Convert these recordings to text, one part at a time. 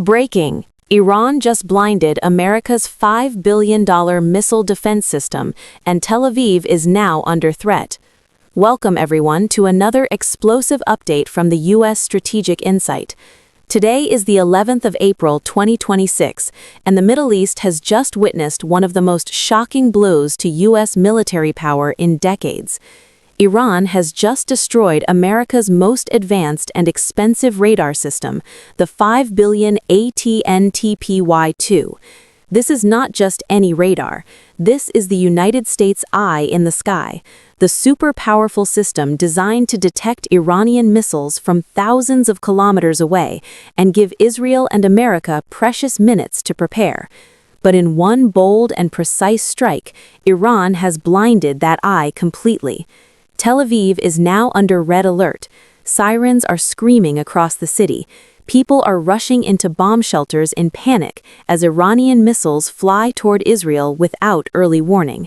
Breaking. Iran just blinded America's $5 billion missile defense system, and Tel Aviv is now under threat. Welcome everyone to another explosive update from the U.S. Strategic Insight. Today is the 11th of April 2026, and the Middle East has just witnessed one of the most shocking blows to U.S. military power in decades. Iran has just destroyed America's most advanced and expensive radar system, the $5 billion ANTPY-2. This is not just any radar. This is the United States' eye in the sky, the super powerful system designed to detect Iranian missiles from thousands of kilometers away and give Israel and America precious minutes to prepare. But in one bold and precise strike, Iran has blinded that eye completely. Tel Aviv is now under red alert. Sirens are screaming across the city. People are rushing into bomb shelters in panic as Iranian missiles fly toward Israel without early warning.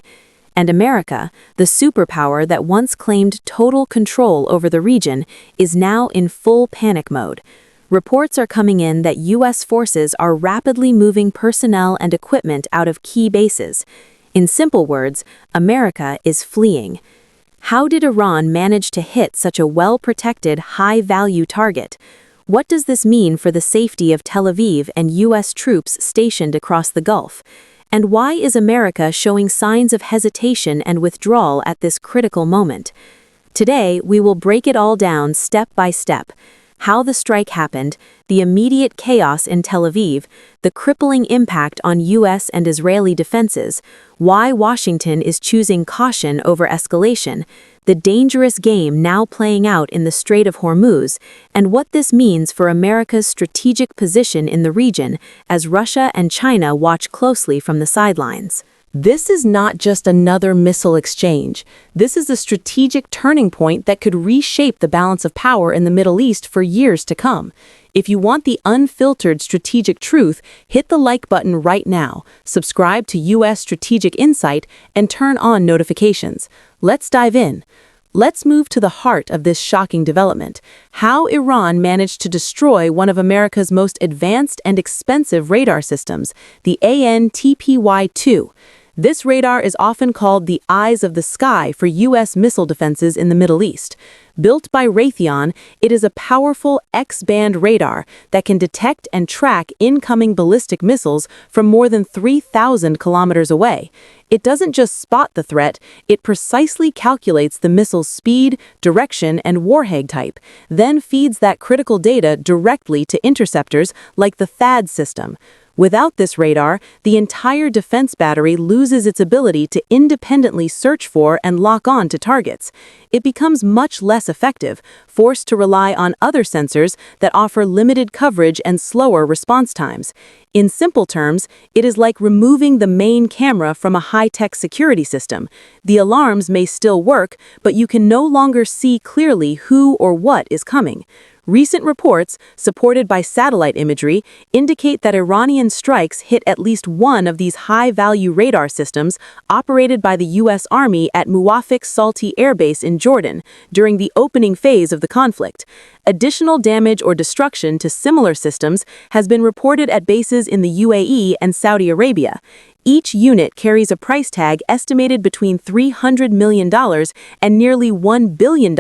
And America, the superpower that once claimed total control over the region, is now in full panic mode. Reports are coming in that U.S. forces are rapidly moving personnel and equipment out of key bases. In simple words, America is fleeing. How did Iran manage to hit such a well-protected, high-value target? What does this mean for the safety of Tel Aviv and U.S. troops stationed across the Gulf? And why is America showing signs of hesitation and withdrawal at this critical moment? Today, we will break it all down step by step. How the strike happened, the immediate chaos in Tel Aviv, the crippling impact on U.S. and Israeli defenses, why Washington is choosing caution over escalation, the dangerous game now playing out in the Strait of Hormuz, and what this means for America's strategic position in the region as Russia and China watch closely from the sidelines. This is not just another missile exchange. This is a strategic turning point that could reshape the balance of power in the Middle East for years to come. If you want the unfiltered strategic truth, hit the like button right now, subscribe to U.S. Strategic Insight, and turn on notifications. Let's dive in. Let's move to the heart of this shocking development: how Iran managed to destroy one of America's most advanced and expensive radar systems, the ANTPY-2. This radar is often called the eyes of the sky for U.S. missile defenses in the Middle East. Built by Raytheon, it is a powerful X-band radar that can detect and track incoming ballistic missiles from more than 3,000 kilometers away. It doesn't just spot the threat, it precisely calculates the missile's speed, direction, and warhead type, then feeds that critical data directly to interceptors like the THAAD system. Without this radar, the entire defense battery loses its ability to independently search for and lock on to targets. It becomes much less effective, forced to rely on other sensors that offer limited coverage and slower response times. In simple terms, it is like removing the main camera from a high-tech security system. The alarms may still work, but you can no longer see clearly who or what is coming. Recent reports, supported by satellite imagery, indicate that Iranian strikes hit at least one of these high-value radar systems operated by the U.S. Army at Muwafaq Salti Air Base in Jordan during the opening phase of the conflict. Additional damage or destruction to similar systems has been reported at bases in the UAE and Saudi Arabia. Each unit carries a price tag estimated between $300 million and nearly $1 billion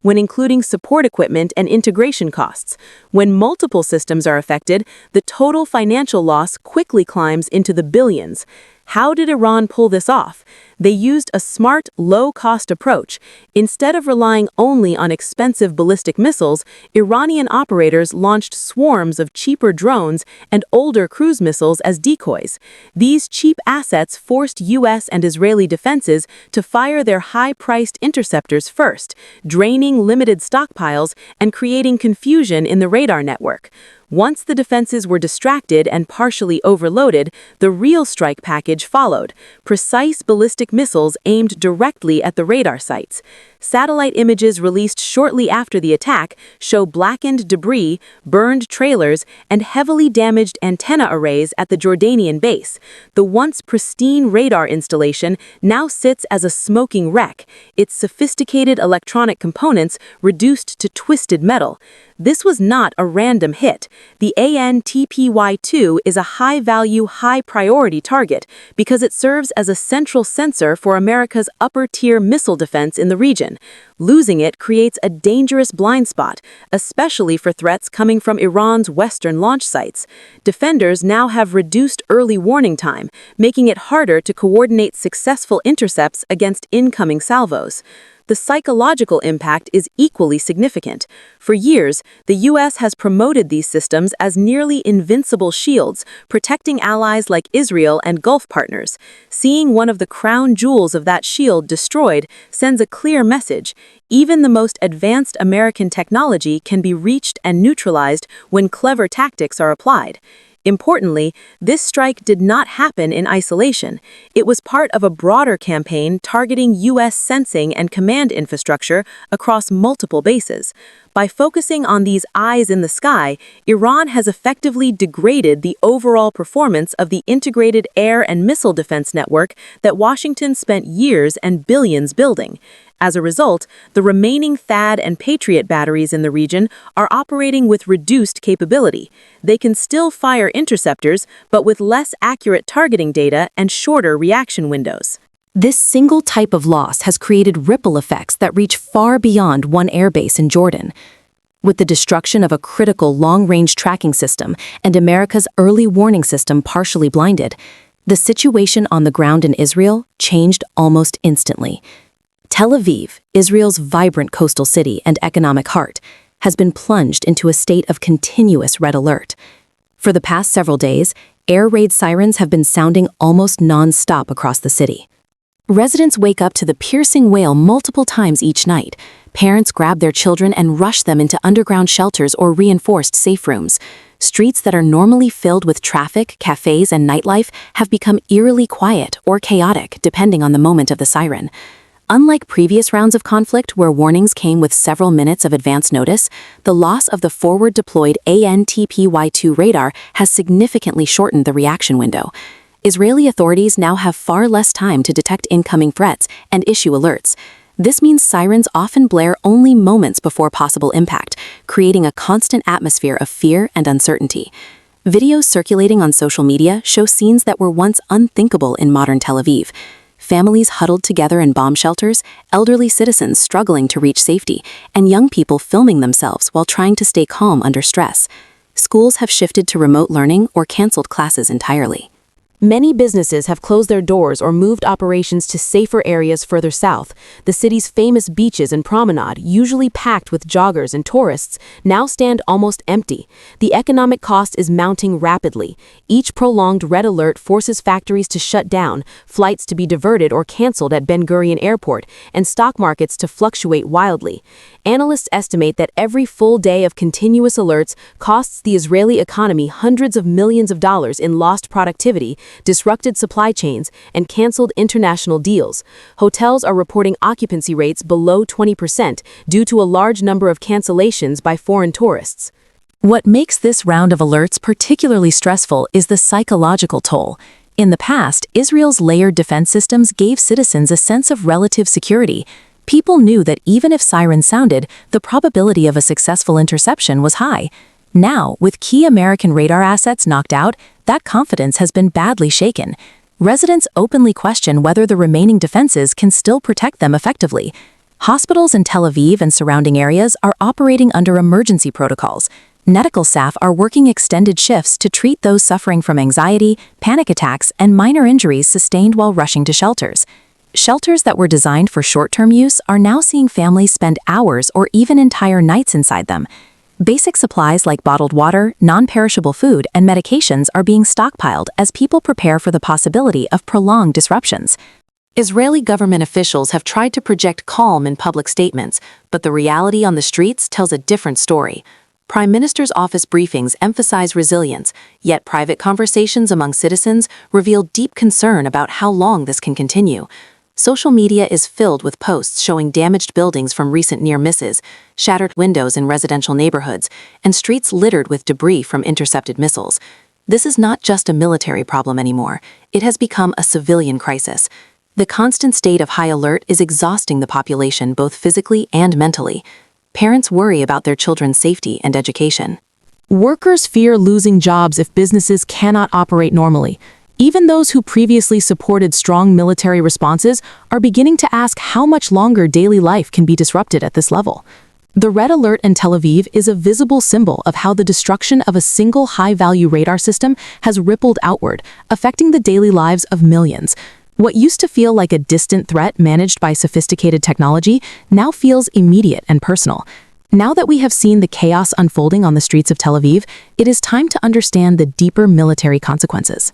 when including support equipment and integration costs. When multiple systems are affected, the total financial loss quickly climbs into the billions. How did Iran pull this off? They used a smart, low-cost approach. Instead of relying only on expensive ballistic missiles, Iranian operators launched swarms of cheaper drones and older cruise missiles as decoys. These cheap assets forced U.S. and Israeli defenses to fire their high-priced interceptors first, draining limited stockpiles and creating confusion in the radar network. Once the defenses were distracted and partially overloaded, the real strike package followed: precise ballistic missiles aimed directly at the radar sites. Satellite images released shortly after the attack show blackened debris, burned trailers, and heavily damaged antenna arrays at the Jordanian base. The once pristine radar installation now sits as a smoking wreck, its sophisticated electronic components reduced to twisted metal. This was not a random hit. The ANTPY-2 is a high-value, high-priority target because it serves as a central sensor for America's upper-tier missile defense in the region. Losing it creates a dangerous blind spot, especially for threats coming from Iran's western launch sites. Defenders now have reduced early warning time, making it harder to coordinate successful intercepts against incoming salvos. The psychological impact is equally significant. For years, the U.S. has promoted these systems as nearly invincible shields, protecting allies like Israel and Gulf partners. Seeing one of the crown jewels of that shield destroyed sends a clear message. Even the most advanced American technology can be reached and neutralized when clever tactics are applied. Importantly, this strike did not happen in isolation. It was part of a broader campaign targeting U.S. sensing and command infrastructure across multiple bases. By focusing on these eyes in the sky, Iran has effectively degraded the overall performance of the integrated air and missile defense network that Washington spent years and billions building. As a result, the remaining THAAD and Patriot batteries in the region are operating with reduced capability. They can still fire interceptors, but with less accurate targeting data and shorter reaction windows. This single type of loss has created ripple effects that reach far beyond one airbase in Jordan. With the destruction of a critical long-range tracking system and America's early warning system partially blinded, the situation on the ground in Israel changed almost instantly. Tel Aviv, Israel's vibrant coastal city and economic heart, has been plunged into a state of continuous red alert. For the past several days, air raid sirens have been sounding almost non-stop across the city. Residents wake up to the piercing wail multiple times each night. Parents grab their children and rush them into underground shelters or reinforced safe rooms. Streets that are normally filled with traffic, cafes, and nightlife have become eerily quiet or chaotic depending on the moment of the siren. Unlike previous rounds of conflict where warnings came with several minutes of advance notice, the loss of the forward-deployed ANTPY-2 radar has significantly shortened the reaction window. Israeli authorities now have far less time to detect incoming threats and issue alerts. This means sirens often blare only moments before possible impact, creating a constant atmosphere of fear and uncertainty. Videos circulating on social media show scenes that were once unthinkable in modern Tel Aviv. Families huddled together in bomb shelters, elderly citizens struggling to reach safety, and young people filming themselves while trying to stay calm under stress. Schools have shifted to remote learning or canceled classes entirely. Many businesses have closed their doors or moved operations to safer areas further south. The city's famous beaches and promenade, usually packed with joggers and tourists, now stand almost empty. The economic cost is mounting rapidly. Each prolonged red alert forces factories to shut down, flights to be diverted or canceled at Ben Gurion Airport, and stock markets to fluctuate wildly. Analysts estimate that every full day of continuous alerts costs the Israeli economy hundreds of millions of dollars in lost productivity, disrupted supply chains, and canceled international deals. Hotels are reporting occupancy rates below 20% due to a large number of cancellations by foreign tourists. What makes this round of alerts particularly stressful is the psychological toll. In the past, Israel's layered defense systems gave citizens a sense of relative security. People knew that even if sirens sounded, the probability of a successful interception was high. Now, with key American radar assets knocked out, that confidence has been badly shaken. Residents openly question whether the remaining defenses can still protect them effectively. Hospitals in Tel Aviv and surrounding areas are operating under emergency protocols. Medical staff are working extended shifts to treat those suffering from anxiety, panic attacks, and minor injuries sustained while rushing to shelters. Shelters that were designed for short-term use are now seeing families spend hours or even entire nights inside them. Basic supplies like bottled water, non-perishable food, and medications are being stockpiled as people prepare for the possibility of prolonged disruptions. Israeli government officials have tried to project calm in public statements, but the reality on the streets tells a different story. Prime Minister's office briefings emphasize resilience, yet private conversations among citizens reveal deep concern about how long this can continue. Social media is filled with posts showing damaged buildings from recent near misses, shattered windows in residential neighborhoods, and streets littered with debris from intercepted missiles. This is not just a military problem anymore. It has become a civilian crisis. The constant state of high alert is exhausting the population both physically and mentally. Parents worry about their children's safety and education. Workers fear losing jobs if businesses cannot operate normally. Even those who previously supported strong military responses are beginning to ask how much longer daily life can be disrupted at this level. The red alert in Tel Aviv is a visible symbol of how the destruction of a single high-value radar system has rippled outward, affecting the daily lives of millions. What used to feel like a distant threat managed by sophisticated technology now feels immediate and personal. Now that we have seen the chaos unfolding on the streets of Tel Aviv, it is time to understand the deeper military consequences.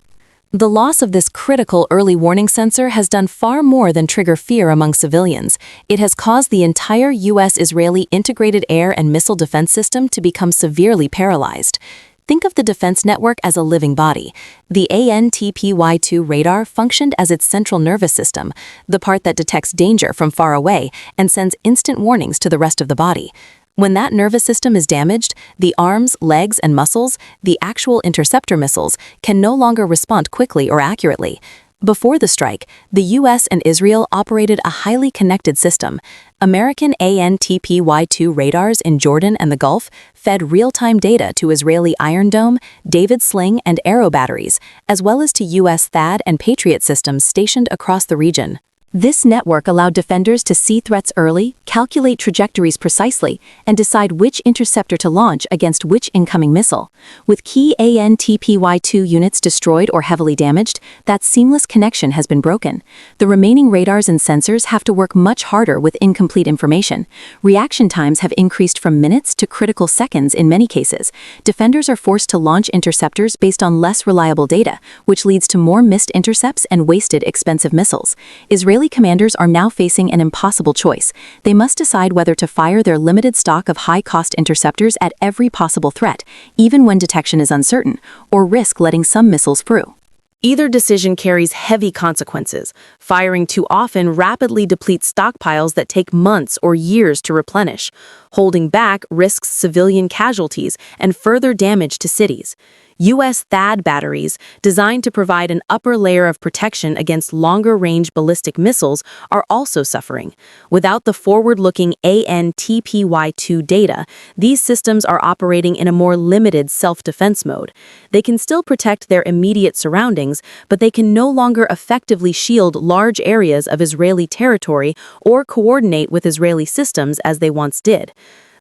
The loss of this critical early warning sensor has done far more than trigger fear among civilians. It has caused the entire U.S.-Israeli integrated air and missile defense system to become severely paralyzed. Think of the defense network as a living body. The ANTPY-2 radar functioned as its central nervous system, the part that detects danger from far away and sends instant warnings to the rest of the body. When that nervous system is damaged, the arms, legs, and muscles, the actual interceptor missiles, can no longer respond quickly or accurately. Before the strike, the U.S. and Israel operated a highly connected system. American ANTPY-2 radars in Jordan and the Gulf fed real-time data to Israeli Iron Dome, David Sling, and Arrow batteries, as well as to U.S. THAAD and Patriot systems stationed across the region. This network allowed defenders to see threats early, calculate trajectories precisely, and decide which interceptor to launch against which incoming missile. With key ANTPY-2 units destroyed or heavily damaged, that seamless connection has been broken. The remaining radars and sensors have to work much harder with incomplete information. Reaction times have increased from minutes to critical seconds in many cases. Defenders are forced to launch interceptors based on less reliable data, which leads to more missed intercepts and wasted expensive missiles. Israeli commanders are now facing an impossible choice. They must decide whether to fire their limited stock of high-cost interceptors at every possible threat, even when detection is uncertain, or risk letting some missiles through. Either decision carries heavy consequences. Firing too often rapidly depletes stockpiles that take months or years to replenish. Holding back risks civilian casualties and further damage to cities. U.S. THAAD batteries, designed to provide an upper layer of protection against longer-range ballistic missiles, are also suffering. Without the forward-looking ANTPY-2 data, these systems are operating in a more limited self-defense mode. They can still protect their immediate surroundings, but they can no longer effectively shield large areas of Israeli territory or coordinate with Israeli systems as they once did.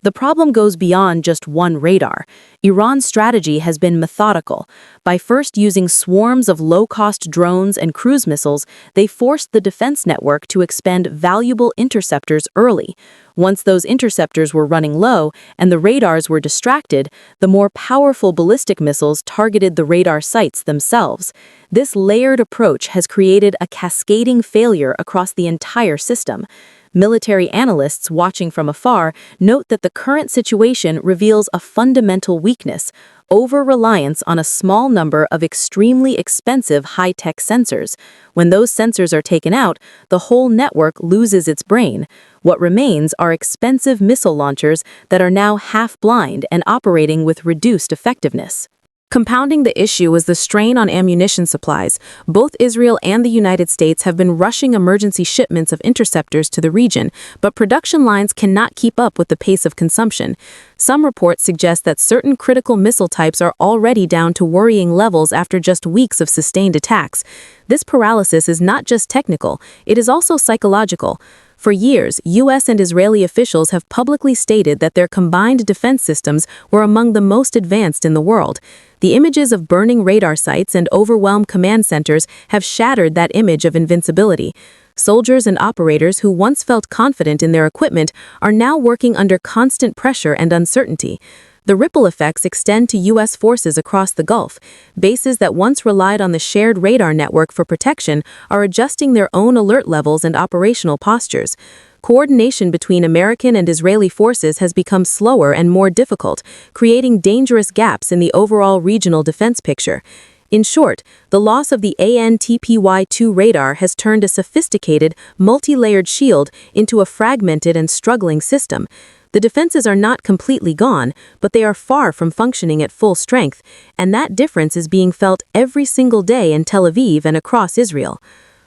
The problem goes beyond just one radar. Iran's strategy has been methodical. By first using swarms of low-cost drones and cruise missiles, they forced the defense network to expend valuable interceptors early. Once those interceptors were running low and the radars were distracted, the more powerful ballistic missiles targeted the radar sites themselves. This layered approach has created a cascading failure across the entire system. Military analysts watching from afar note that the current situation reveals a fundamental weakness: over-reliance on a small number of extremely expensive high-tech sensors. When those sensors are taken out, the whole network loses its brain. What remains are expensive missile launchers that are now half-blind and operating with reduced effectiveness. Compounding the issue is the strain on ammunition supplies. Both Israel and the United States have been rushing emergency shipments of interceptors to the region, but production lines cannot keep up with the pace of consumption. Some reports suggest that certain critical missile types are already down to worrying levels after just weeks of sustained attacks. This paralysis is not just technical, it is also psychological. For years, U.S. and Israeli officials have publicly stated that their combined defense systems were among the most advanced in the world. The images of burning radar sites and overwhelmed command centers have shattered that image of invincibility. Soldiers and operators who once felt confident in their equipment are now working under constant pressure and uncertainty. The ripple effects extend to U.S. forces across the Gulf. Bases that once relied on the shared radar network for protection are adjusting their own alert levels and operational postures. Coordination between American and Israeli forces has become slower and more difficult, creating dangerous gaps in the overall regional defense picture. In short, the loss of the ANTPY-2 radar has turned a sophisticated, multi-layered shield into a fragmented and struggling system. The defenses are not completely gone, but they are far from functioning at full strength, and that difference is being felt every single day in Tel Aviv and across Israel.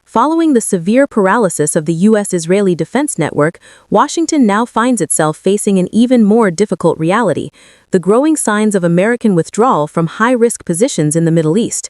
Following the severe paralysis of the U.S.-Israeli defense network, Washington now finds itself facing an even more difficult reality: the growing signs of American withdrawal from high-risk positions in the Middle East.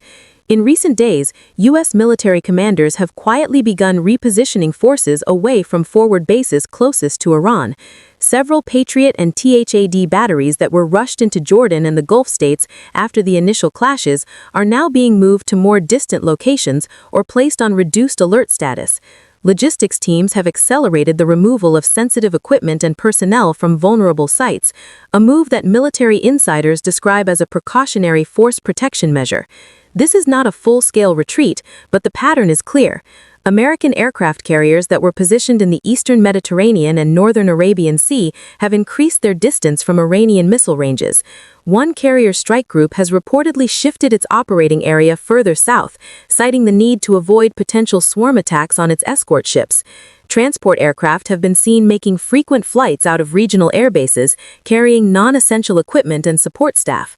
In recent days, U.S. military commanders have quietly begun repositioning forces away from forward bases closest to Iran. Several Patriot and THAAD batteries that were rushed into Jordan and the Gulf states after the initial clashes are now being moved to more distant locations or placed on reduced alert status. Logistics teams have accelerated the removal of sensitive equipment and personnel from vulnerable sites, a move that military insiders describe as a precautionary force protection measure. This is not a full-scale retreat, but the pattern is clear. American aircraft carriers that were positioned in the eastern Mediterranean and northern Arabian Sea have increased their distance from Iranian missile ranges. One carrier strike group has reportedly shifted its operating area further south, citing the need to avoid potential swarm attacks on its escort ships. Transport aircraft have been seen making frequent flights out of regional airbases, carrying non-essential equipment and support staff.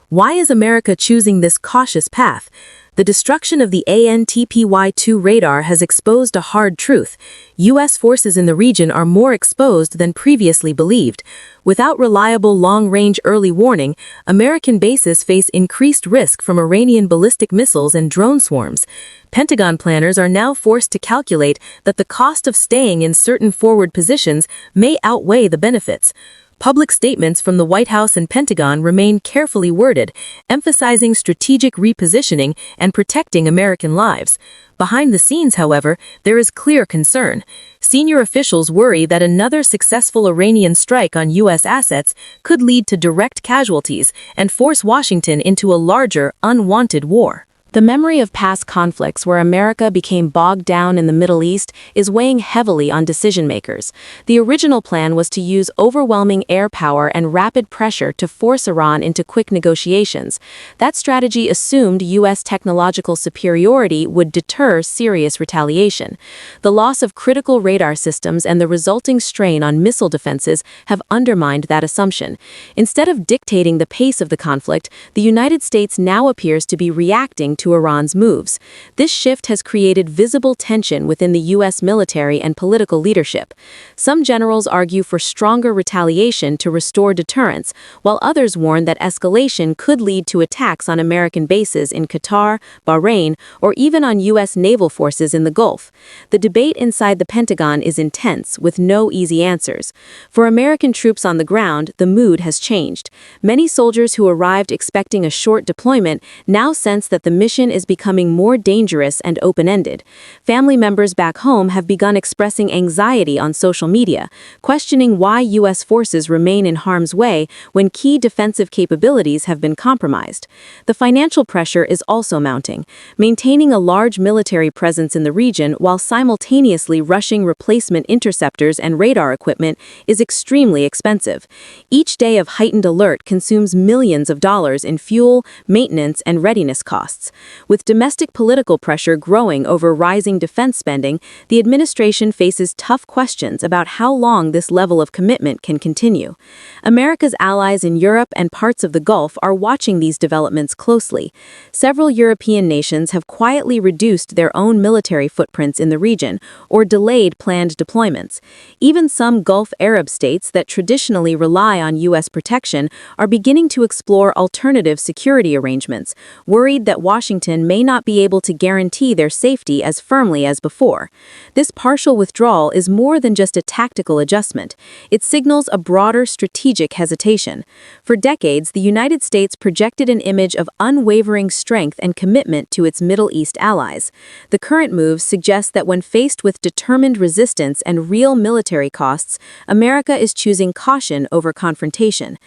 Why is America choosing this cautious path? The destruction of the ANTPY-2 radar has exposed a hard truth. U.S. forces in the region are more exposed than previously believed. Without reliable long-range early warning, American bases face increased risk from Iranian ballistic missiles and drone swarms. Pentagon planners are now forced to calculate that the cost of staying in certain forward positions may outweigh the benefits. Public statements from the White House and Pentagon remain carefully worded, emphasizing strategic repositioning and protecting American lives. Behind the scenes, however, there is clear concern. Senior officials worry that another successful Iranian strike on U.S. assets could lead to direct casualties and force Washington into a larger, unwanted war. The memory of past conflicts where America became bogged down in the Middle East is weighing heavily on decision-makers. The original plan was to use overwhelming air power and rapid pressure to force Iran into quick negotiations. That strategy assumed U.S. technological superiority would deter serious retaliation. The loss of critical radar systems and the resulting strain on missile defenses have undermined that assumption. Instead of dictating the pace of the conflict, the United States now appears to be reacting to Iran's moves. This shift has created visible tension within the U.S. military and political leadership. Some generals argue for stronger retaliation to restore deterrence, while others warn that escalation could lead to attacks on American bases in Qatar, Bahrain, or even on U.S. naval forces in the Gulf. The debate inside the Pentagon is intense, with no easy answers. For American troops on the ground, the mood has changed. Many soldiers who arrived expecting a short deployment now sense that the mission is becoming more dangerous and open-ended. Family members back home have begun expressing anxiety on social media, questioning why U.S. forces remain in harm's way when key defensive capabilities have been compromised. The financial pressure is also mounting. Maintaining a large military presence in the region while simultaneously rushing replacement interceptors and radar equipment is extremely expensive. Each day of heightened alert consumes millions of dollars in fuel, maintenance, and readiness costs. With domestic political pressure growing over rising defense spending, the administration faces tough questions about how long this level of commitment can continue. America's allies in Europe and parts of the Gulf are watching these developments closely. Several European nations have quietly reduced their own military footprints in the region or delayed planned deployments. Even some Gulf Arab states that traditionally rely on U.S. protection are beginning to explore alternative security arrangements, worried that Washington may not be able to guarantee their safety as firmly as before. This partial withdrawal is more than just a tactical adjustment. It signals a broader strategic hesitation. For decades, the United States projected an image of unwavering strength and commitment to its Middle East allies. The current move suggests that when faced with determined resistance and real military costs, America is choosing caution over confrontation.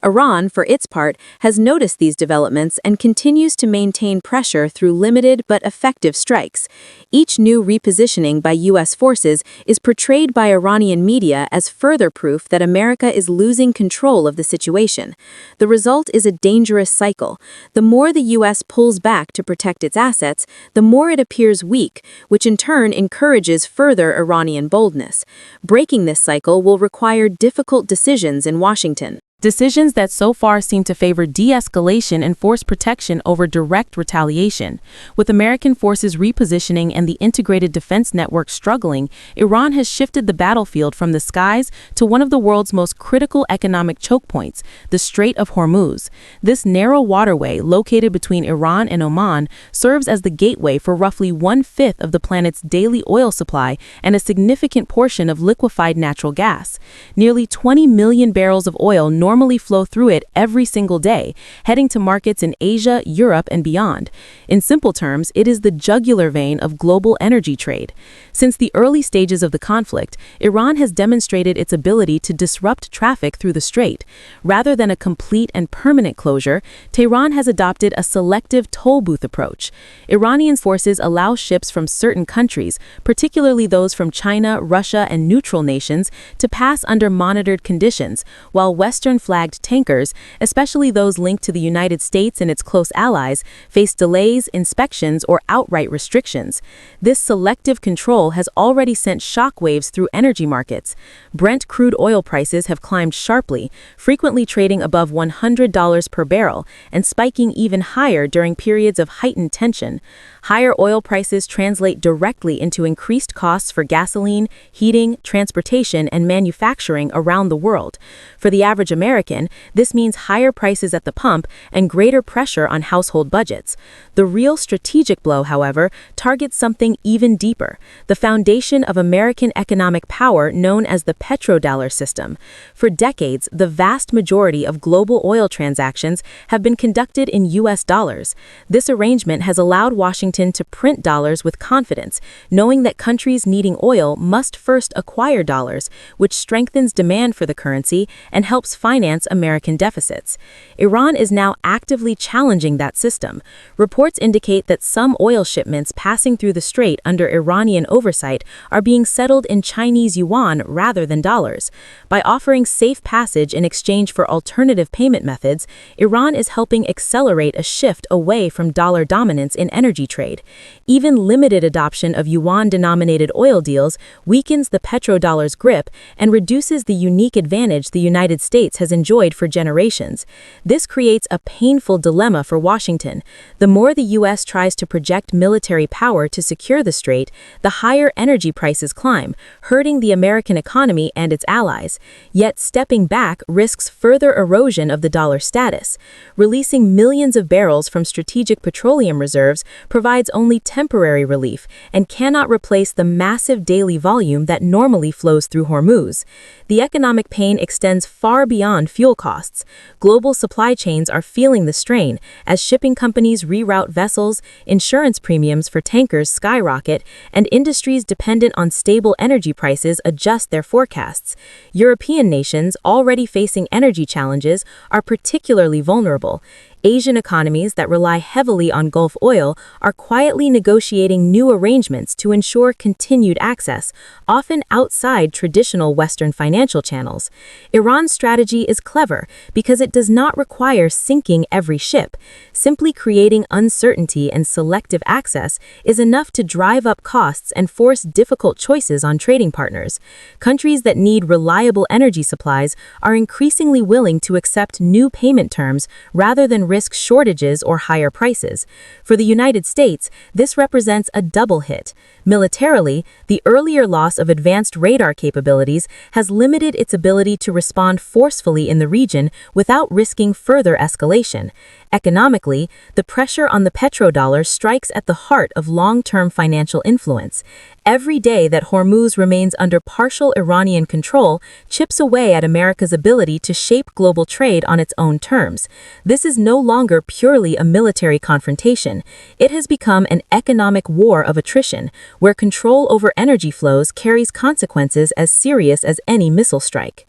Iran, for its part, has noticed these developments and continues to maintain pressure through limited but effective strikes. Each new repositioning by U.S. forces is portrayed by Iranian media as further proof that America is losing control of the situation. The result is a dangerous cycle. The more the U.S. pulls back to protect its assets, the more it appears weak, which in turn encourages further Iranian boldness. Breaking this cycle will require difficult decisions in Washington. Decisions that so far seem to favor de-escalation and force protection over direct retaliation. With American forces repositioning and the integrated defense network struggling, Iran has shifted the battlefield from the skies to one of the world's most critical economic choke points, the Strait of Hormuz. This narrow waterway, located between Iran and Oman, serves as the gateway for roughly 1/5 of the planet's daily oil supply and a significant portion of liquefied natural gas. Nearly 20 million barrels of oil normally flow through it every single day, heading to markets in Asia, Europe, and beyond. In simple terms, it is the jugular vein of global energy trade. Since the early stages of the conflict, Iran has demonstrated its ability to disrupt traffic through the strait. Rather than a complete and permanent closure, Tehran has adopted a selective toll booth approach. Iranian forces allow ships from certain countries, particularly those from China, Russia, and neutral nations, to pass under monitored conditions, while Western-flagged tankers, especially those linked to the United States and its close allies, face delays, inspections, or outright restrictions. This selective control has already sent shockwaves through energy markets. Brent crude oil prices have climbed sharply, frequently trading above $100 per barrel and spiking even higher during periods of heightened tension. Higher oil prices translate directly into increased costs for gasoline, heating, transportation, and manufacturing around the world. For the average American, this means higher prices at the pump and greater pressure on household budgets. The real strategic blow, however, targets something even deeper, the foundation of American economic power known as the petrodollar system. For decades, the vast majority of global oil transactions have been conducted in U.S. dollars. This arrangement has allowed Washington to print dollars with confidence, knowing that countries needing oil must first acquire dollars, which strengthens demand for the currency and helps finance American deficits. Iran is now actively challenging that system. Reports indicate that some oil shipments passing through the strait under Iranian oversight are being settled in Chinese yuan rather than dollars. By offering safe passage in exchange for alternative payment methods, Iran is helping accelerate a shift away from dollar dominance in energy trade. Even limited adoption of yuan-denominated oil deals weakens the petrodollar's grip and reduces the unique advantage the United States has enjoyed for generations. This creates a painful dilemma for Washington. The more the U.S. tries to project military power to secure the strait, the higher energy prices climb, hurting the American economy and its allies. Yet stepping back risks further erosion of the dollar status. Releasing millions of barrels from strategic petroleum reserves provides only temporary relief and cannot replace the massive daily volume that normally flows through Hormuz. The economic pain extends far beyond fuel costs. Global supply chains are feeling the strain as shipping companies reroute vessels, insurance premiums for tankers skyrocket, and industries dependent on stable energy prices adjust their forecasts. European nations, already facing energy challenges, are particularly vulnerable. Asian economies that rely heavily on Gulf oil are quietly negotiating new arrangements to ensure continued access, often outside traditional Western financial channels. Iran's strategy is clever because it does not require sinking every ship. Simply creating uncertainty and selective access is enough to drive up costs and force difficult choices on trading partners. Countries that need reliable energy supplies are increasingly willing to accept new payment terms rather than risk shortages or higher prices. For the United States, this represents a double hit. Militarily, the earlier loss of advanced radar capabilities has limited its ability to respond forcefully in the region without risking further escalation. Economically, the pressure on the petrodollar strikes at the heart of long-term financial influence. Every day that Hormuz remains under partial Iranian control chips away at America's ability to shape global trade on its own terms. This is no longer purely a military confrontation. It has become an economic war of attrition, where control over energy flows carries consequences as serious as any missile strike.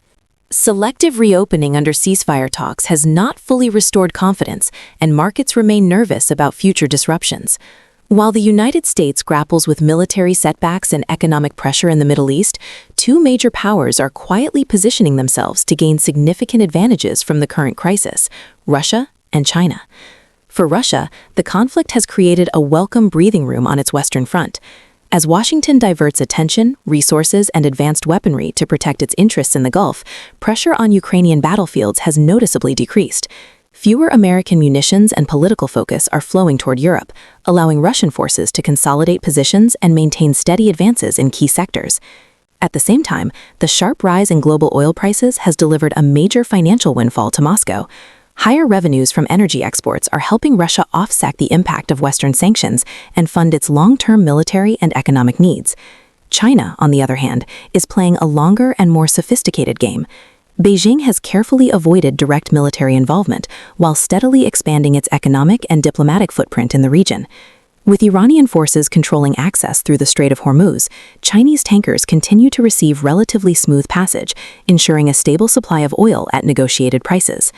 Selective reopening under ceasefire talks has not fully restored confidence, and markets remain nervous about future disruptions. While the United States grapples with military setbacks and economic pressure in the Middle East, two major powers are quietly positioning themselves to gain significant advantages from the current crisis: Russia and China. For Russia, the conflict has created a welcome breathing room on its Western front. As Washington diverts attention, resources, and advanced weaponry to protect its interests in the Gulf, pressure on Ukrainian battlefields has noticeably decreased. Fewer American munitions and political focus are flowing toward Europe, allowing Russian forces to consolidate positions and maintain steady advances in key sectors. At the same time, the sharp rise in global oil prices has delivered a major financial windfall to Moscow. Higher revenues from energy exports are helping Russia offset the impact of Western sanctions and fund its long-term military and economic needs. China, on the other hand, is playing a longer and more sophisticated game. Beijing has carefully avoided direct military involvement while steadily expanding its economic and diplomatic footprint in the region. With Iranian forces controlling access through the Strait of Hormuz, Chinese tankers continue to receive relatively smooth passage, ensuring a stable supply of oil at negotiated prices.